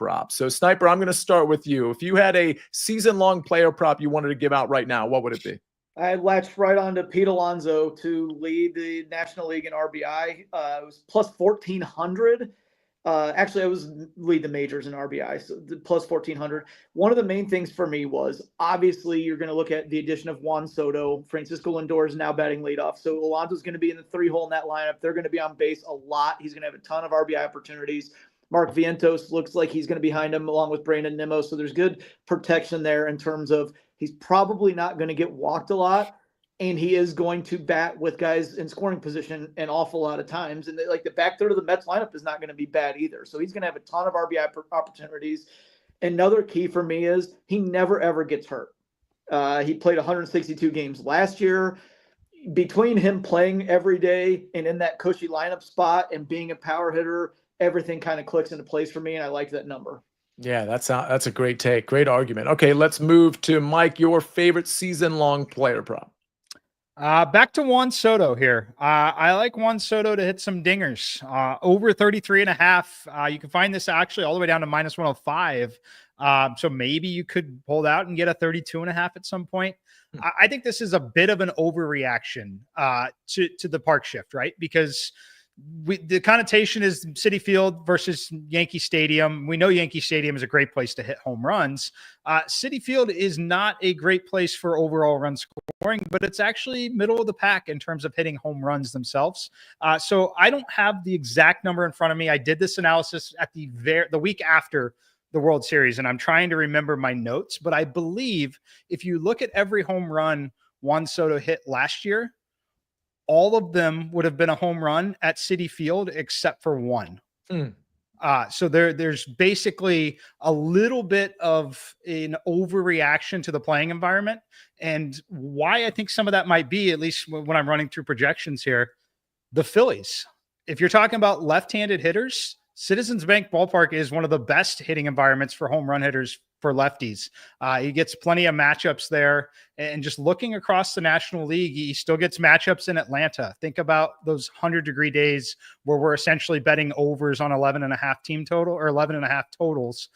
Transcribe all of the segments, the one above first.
prop. So Sniper, I'm going to start with you. If you had a season-long player prop you wanted to give out right now, what would it be? I latched right on to Pete Alonso to lead the National League in RBI. It was plus 1,400. Actually, I was lead the majors in RBI, so plus 1,400. One of the main things for me was, obviously, you're going to look at the addition of Juan Soto. Francisco Lindor is now batting leadoff. So Alonso's going to be in the 3-hole net lineup. They're going to be on base a lot. He's going to have a ton of RBI opportunities. Mark Vientos looks like he's going to be behind him along with Brandon Nimmo. So there's good protection there in terms of he's probably not going to get walked a lot, and he is going to bat with guys in scoring position an awful lot of times. And like the back third of the Mets lineup is not going to be bad either. So he's going to have a ton of RBI opportunities. Another key for me is he never, ever gets hurt. He played 162 games last year. Between him playing every day and in that cushy lineup spot and being a power hitter, everything kind of clicks into place for me, and I like that number. Yeah, that's a great take. Great argument. Okay, let's move to Mike, your favorite season-long player prop. Back to Juan Soto here. I like Juan Soto to hit some dingers. Over 33.5. You can find this actually all the way down to minus 105. So maybe you could pull it out and get a 32.5 at some point. I think this is a bit of an overreaction to the park shift, right? Because the connotation is Citi Field versus Yankee Stadium. We know Yankee Stadium is a great place to hit home runs. Citi Field is not a great place for overall run scoring, but it's actually middle of the pack in terms of hitting home runs themselves. So I don't have the exact number in front of me. I did this analysis at the week after the World Series, and I'm trying to remember my notes, but I believe if you look at every home run Juan Soto hit last year, all of them would have been a home run at Citi Field except for one. So there's basically a little bit of an overreaction to the playing environment. And why I think some of that might be, at least when I'm running through projections here, the Phillies. If you're talking about left-handed hitters, Citizens Bank Ballpark is one of the best hitting environments for home run hitters for lefties. He gets plenty of matchups there. And just looking across the National League, he still gets matchups in Atlanta. Think about those 100-degree days where we're essentially betting overs on 11.5 team total or 11.5 totals.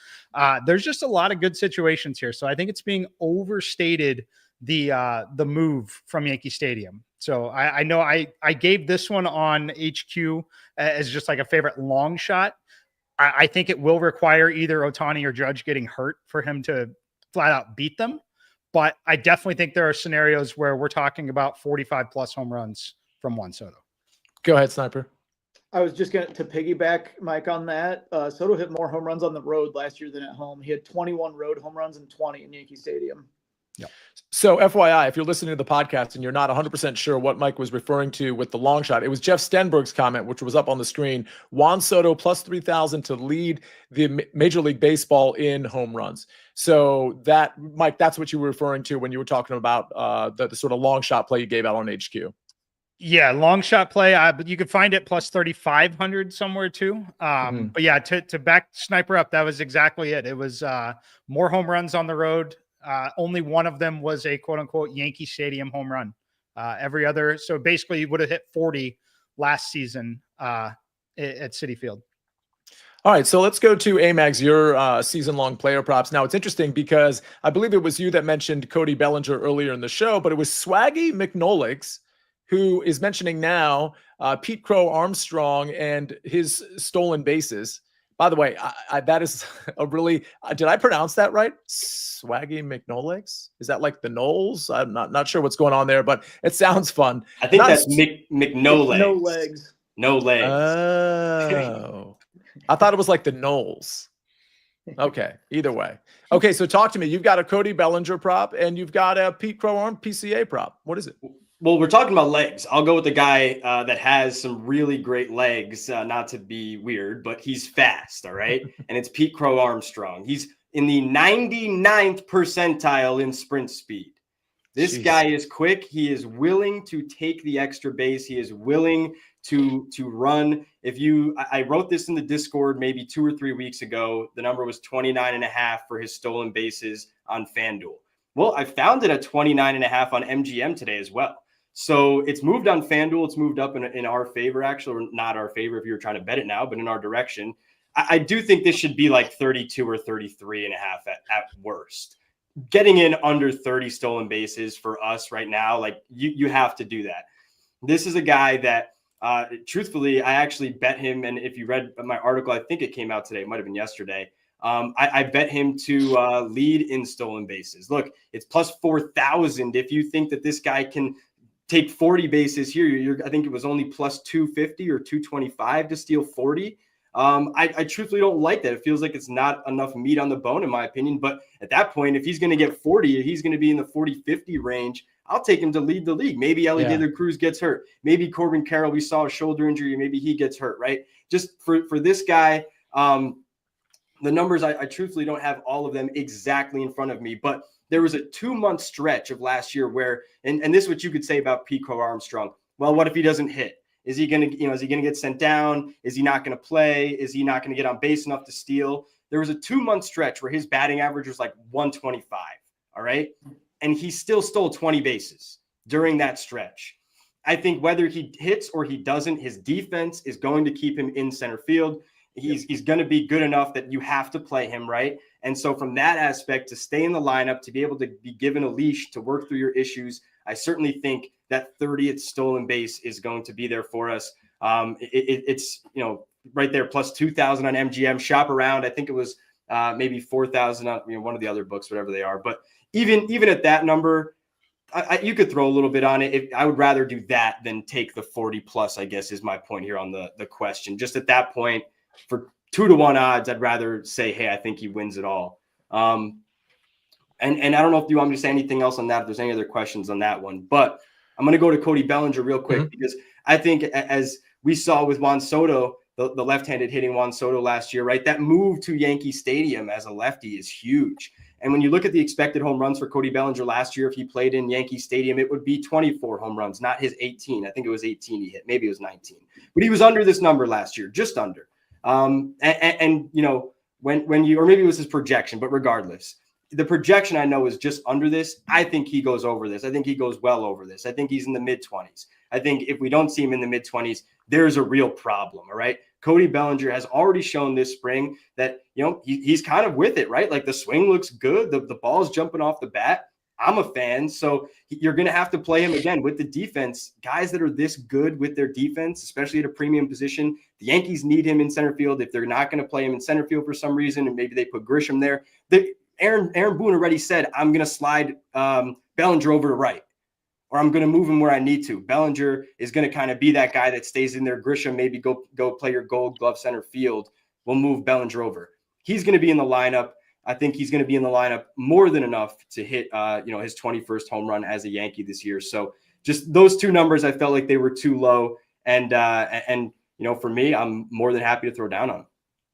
There's just a lot of good situations here. So I think it's being overstated, the move from Yankee Stadium. So I know I gave this one on HQ as just like a favorite long shot. I think it will require either Ohtani or Judge getting hurt for him to flat out beat them. But I definitely think there are scenarios where we're talking about 45 plus home runs from Juan Soto. Go ahead, Sniper. I was just going to piggyback, Mike, on that. Soto hit more home runs on the road last year than at home. He had 21 road home runs and 20 in Yankee Stadium. Yeah. So FYI, if you're listening to the podcast and you're not 100% sure what Mike was referring to with the long shot, it was Jeff Stenberg's comment, which was up on the screen. Juan Soto plus 3,000 to lead the Major League Baseball in home runs. So that, Mike, that's what you were referring to when you were talking about the sort of long shot play you gave out on HQ. Yeah, long shot play. But you could find it plus 3,500 somewhere too. But yeah, to back Sniper up, that was exactly it. It was more home runs on the road. Only one of them was a quote unquote Yankee Stadium home run. Every other, so basically you would have hit 40 last season at Citi Field. All right, so let's go to AMags, your season-long player props. Now, it's interesting because I believe it was you that mentioned Cody Bellinger earlier in the show, but it was Swaggy McNolix who is mentioning now Pete Crow-Armstrong and his stolen bases. By the way, that is a really, did I pronounce that right? Swaggy McNolix? Is that like the Knowles? I'm not sure what's going on there, but it sounds fun. I think that's McNolegs. No legs. No legs. Oh. I thought it was like the Knowles. Okay, either way. Okay, so talk to me. You've got a Cody Bellinger prop and you've got a Pete Crow-Arm PCA prop. What is it? Well, we're talking about legs. I'll go with the guy that has some really great legs, not to be weird, but he's fast, all right? And it's Pete Crow-Armstrong. He's in the 99th percentile in sprint speed. This guy is quick. He is willing to take the extra base. He is willing to run. I wrote this in the Discord maybe 2 or 3 weeks ago. The number was 29.5 for his stolen bases on FanDuel. Well, I found it at 29.5 on MGM today as well. So it's moved on FanDuel. It's moved up in our favor, actually, or not our favor if you were trying to bet it now, but in our direction. I do think this should be like 32 or 33 and a half at worst. Getting in under 30 stolen bases for us right now, like you have to do that. This is a guy that, truthfully, I actually bet him. And if you read my article, I think it came out today. It might've been yesterday. I bet him to lead in stolen bases. Look, it's plus 4,000. If you think that this guy can take 40 bases here, I think it was only plus 250 or 225 to steal 40. I truthfully don't like that. It feels like it's not enough meat on the bone, in my opinion. But at that point, if he's going to get 40, he's going to be in the 40-50 range. I'll take him to lead the league. Maybe Ellie De La Cruz gets hurt. Maybe Corbin Carroll, we saw a shoulder injury. Maybe he gets hurt, right? Just for this guy, the numbers, I truthfully don't have all of them exactly in front of me. But there was a 2-month stretch of last year where, and this is what you could say about Pete Crow-Armstrong. Well, what if he doesn't hit? Is he going to, is he going to get sent down? Is he not going to play? Is he not going to get on base enough to steal? There was a 2-month stretch where his batting average was like 125. All right. And he still stole 20 bases during that stretch. I think whether he hits or he doesn't, his defense is going to keep him in center field. He's going to be good enough that you have to play him, right? And so from that aspect, to stay in the lineup, to be able to be given a leash to work through your issues, I certainly think that 30th stolen base is going to be there for us. It's right there, plus 2,000 on MGM. Shop around. I think it was maybe 4,000 on one of the other books, whatever they are. But even at that number, you could throw a little bit on it. I would rather do that than take the 40 plus, I guess, is my point here on the question. Just at that point, for 2-to-1 odds, I'd rather say, hey, I think he wins it all. And I don't know if you want me to say anything else on that, if there's any other questions on that one. But I'm going to go to Cody Bellinger real quick because I think, as we saw with Juan Soto, the left-handed hitting Juan Soto last year, right? That move to Yankee Stadium as a lefty is huge. And when you look at the expected home runs for Cody Bellinger last year, if he played in Yankee Stadium, it would be 24 home runs, not his 18. I think it was 18 he hit. Maybe it was 19. But he was under this number last year, just under. When you, or maybe it was his projection, but regardless, the projection I know is just under this. I think he goes over this. I think he goes well over this. I think he's in the mid-20s. I think if we don't see him in the mid-20s, there's a real problem. All right. Cody Bellinger has already shown this spring that, he's kind of with it, right? Like the swing looks good. The ball's jumping off the bat. I'm a fan. So you're going to have to play him again with the defense. Guys that are this good with their defense, especially at a premium position, the Yankees need him in center field. If they're not going to play him in center field for some reason, and maybe they put Grisham there, Aaron Boone already said, I'm going to slide Bellinger over to right, or I'm going to move him where I need to. Bellinger is going to kind of be that guy that stays in there. Grisham, maybe go play your Gold Glove center field. We'll move Bellinger over. He's going to be in the lineup. I think he's going to be in the lineup more than enough to hit, his 21st home run as a Yankee this year. So just those two numbers, I felt like they were too low. And for me, I'm more than happy to throw down on them.